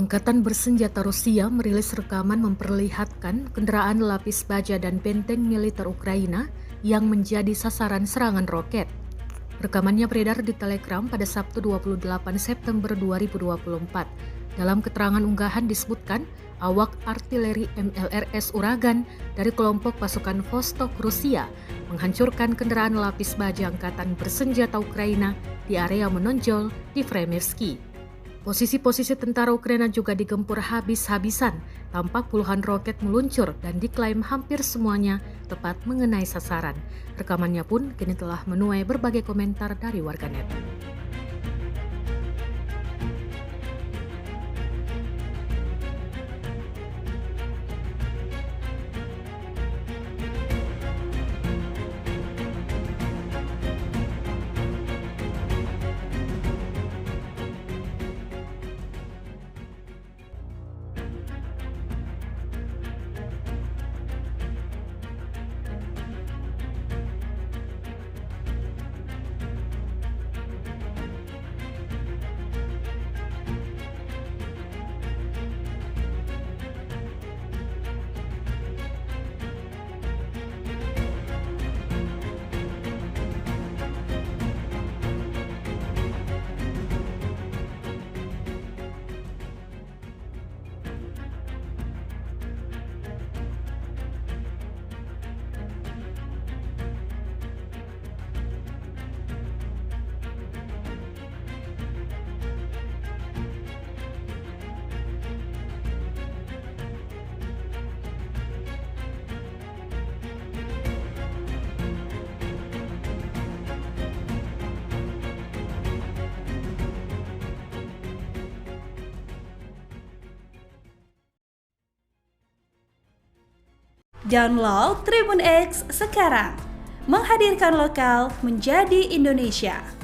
Angkatan Bersenjata Rusia merilis rekaman memperlihatkan kendaraan lapis baja dan benteng militer Ukraina yang menjadi sasaran serangan roket. Rekamannya beredar di Telegram pada Sabtu 28 September 2024. Dalam keterangan unggahan disebutkan, awak artileri MLRS Uragan dari kelompok pasukan Vostok Rusia menghancurkan kendaraan lapis baja Angkatan Bersenjata Ukraina di area menonjol di Vremelski. Posisi-posisi tentara Ukraina juga digempur habis-habisan, tampak puluhan roket meluncur dan diklaim hampir semuanya tepat mengenai sasaran. Rekamannya pun kini telah menuai berbagai komentar dari warganet. Download Tribun X sekarang, menghadirkan lokal menjadi Indonesia.